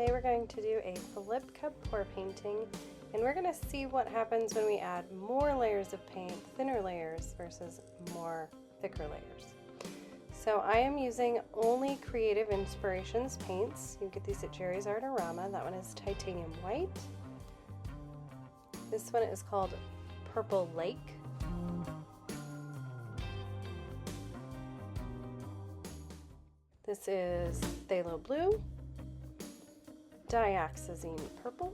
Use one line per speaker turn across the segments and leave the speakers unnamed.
Today we're going to do a flip cup pour painting, and we're going to see what happens when we add more layers of paint, thinner layers versus more thicker layers. So I am using only Creative Inspirations paints. You get these at Jerry's Artarama. That one is titanium white. This one is called Purple Lake. This is Phthalo Blue, Dioxazine Purple,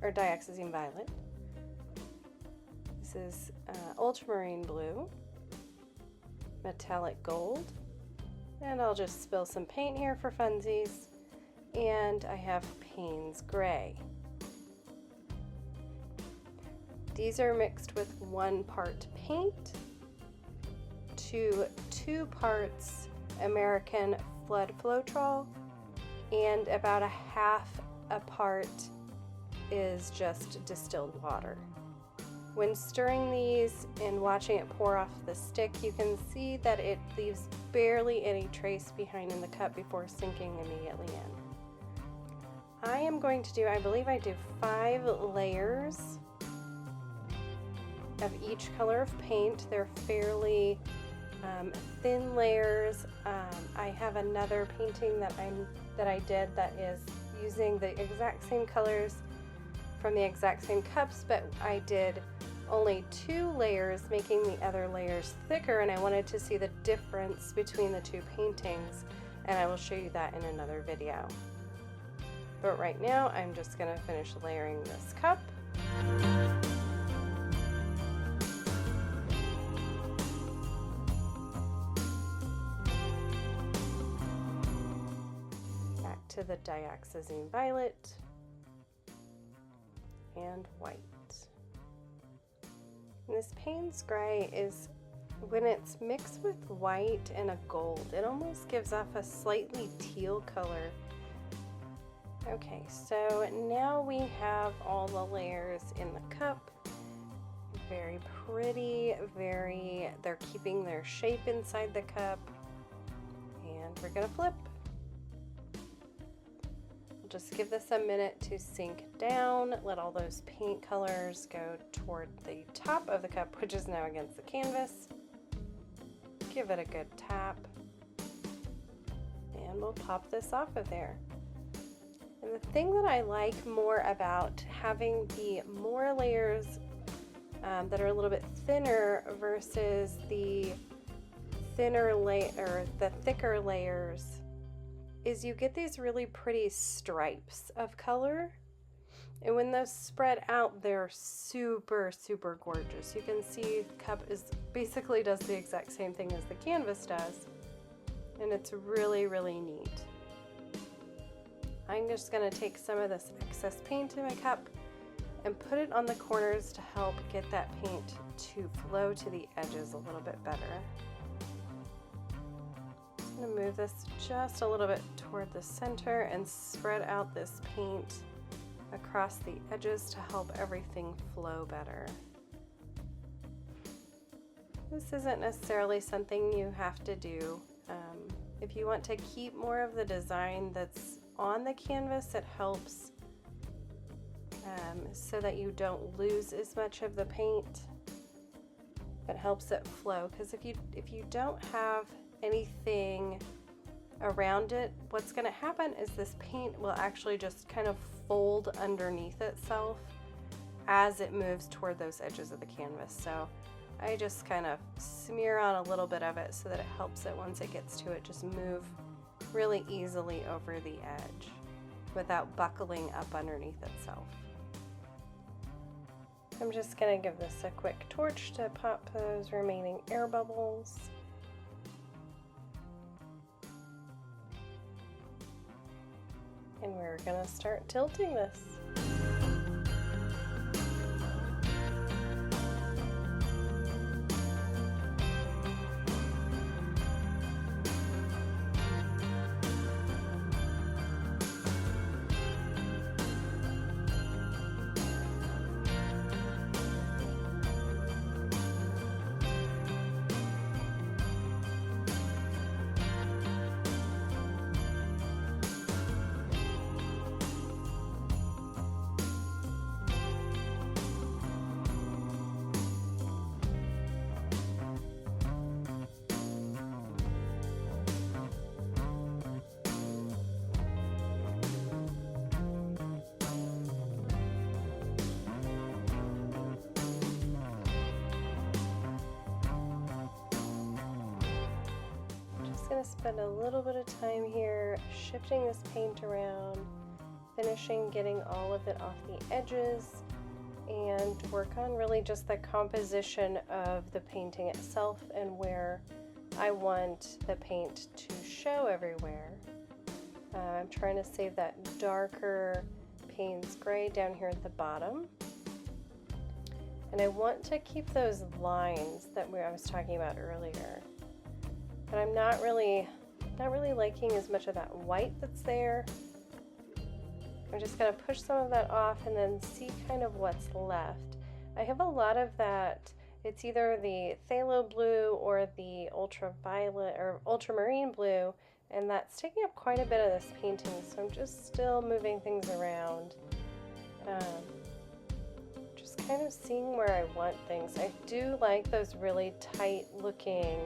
or Dioxazine Violet. This is Ultramarine Blue, Metallic Gold, and I'll just spill some paint here for funsies, and I have Payne's Gray. These are mixed with 1 part paint to 2 parts American Flood Floetrol, and about a half a part is just distilled water. When stirring these and watching it pour off the stick, you can see that it leaves barely any trace behind in the cup before sinking immediately in. I am going to do, I believe I do 5 layers of each color of paint. They're fairly thin layers. I have another painting that I did that is using the exact same colors from the exact same cups, but I did only 2 layers, making the other layers thicker, and I wanted to see the difference between the 2 paintings, and I will show you that in another video. But right now I'm just going to finish layering this cup. To the Dioxazine Violet and white. And this Payne's Gray is, when it's mixed with white and a gold, it almost gives off a slightly teal color. Okay, so now we have all the layers in the cup. Very pretty, they're keeping their shape inside the cup. And we're gonna flip. Just give this a minute to sink down, let all those paint colors go toward the top of the cup, which is now against the canvas. Give it a good tap, and we'll pop this off of there. And the thing that I like more about having the more layers that are a little bit thinner versus the thinner layer, or the thicker layers, is you get these really pretty stripes of color, and when those spread out, they're super gorgeous. You can see the cup basically does the exact same thing as the canvas does, and it's really neat. I'm just going to take some of this excess paint in my cup and put it on the corners to help get that paint to flow to the edges a little bit better. I'm going to move this just a little bit toward the center and spread out this paint across the edges to help everything flow better. This isn't necessarily something you have to do. If you want to keep more of the design that's on the canvas, it helps so that you don't lose as much of the paint. It helps it flow, because if you don't have anything around it, what's going to happen is this paint will actually just kind of fold underneath itself as it moves toward those edges of the canvas. So I just kind of smear on a little bit of it so that it helps it, once it gets to it, just move really easily over the edge without buckling up underneath itself. I'm just going to give this a quick torch to pop those remaining air bubbles. And we're going to start tilting this. to spend a little bit of time here shifting this paint around, finishing getting all of it off the edges, and work on really just the composition of the painting itself and where I want the paint to show everywhere. I'm trying to save that darker Payne's gray down here at the bottom. And I want to keep those lines that I was talking about earlier. But I'm not really liking as much of that white that's there. I'm just going to push some of that off and then see kind of what's left. I have a lot of that. It's either the Phthalo Blue or the Ultraviolet or Ultramarine Blue, and that's taking up quite a bit of this painting, so I'm just still moving things around. Just kind of seeing where I want things. I do like those really tight looking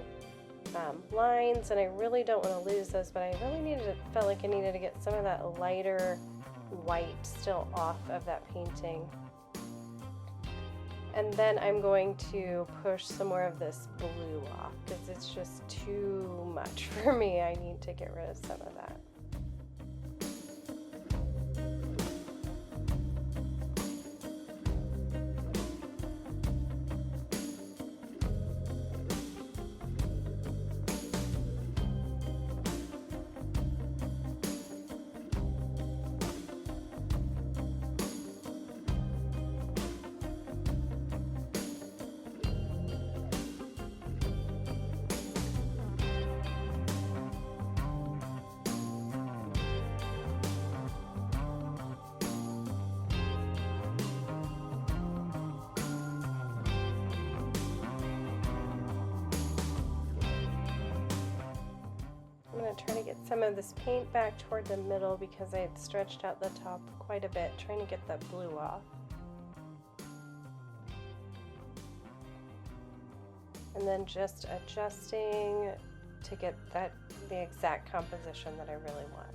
lines, and I really don't want to lose those, but I really felt like I needed to get some of that lighter white still off of that painting. And then I'm going to push some more of this blue off because it's just too much for me. I need to get rid of some of that. I'm going to try to get some of this paint back toward the middle because I had stretched out the top quite a bit, trying to get that blue off. And then just adjusting to get the exact composition that I really want.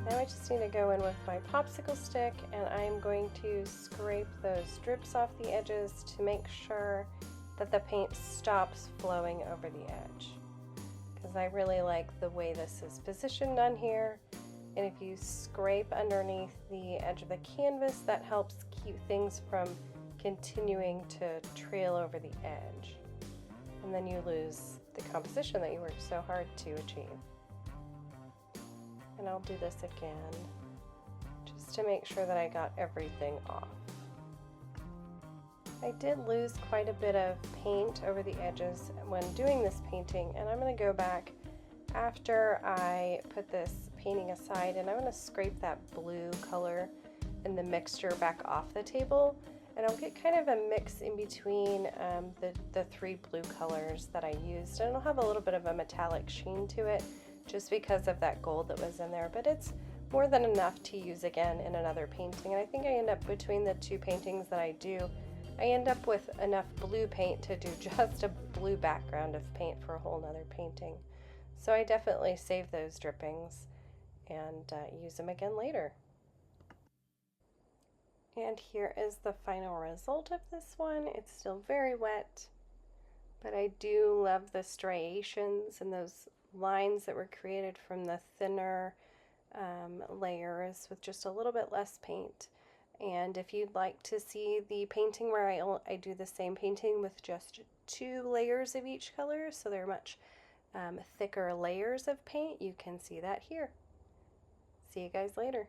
Now I just need to go in with my popsicle stick, and I'm going to scrape those drips off the edges to make sure that the paint stops flowing over the edge. Because I really like the way this is positioned on here, and if you scrape underneath the edge of the canvas, that helps keep things from continuing to trail over the edge. And then you lose the composition that you worked so hard to achieve. And I'll do this again just to make sure that I got everything off. I did lose quite a bit of paint over the edges when doing this painting, and I'm going to go back after I put this painting aside, and I'm going to scrape that blue color and the mixture back off the table, and I'll get kind of a mix in between the three blue colors that I used, and it'll have a little bit of a metallic sheen to it just because of that gold that was in there, but it's more than enough to use again in another painting. And I think I end up, between the two paintings that I do, I end up with enough blue paint to do just a blue background of paint for a whole nother painting. So I definitely save those drippings and use them again later. And here is the final result of this one. It's still very wet, but I do love the striations and those lines that were created from the thinner layers with just a little bit less paint. And if you'd like to see the painting where I do the same painting with just 2 layers of each color, so they're much thicker layers of paint, you can see that here. See you guys later.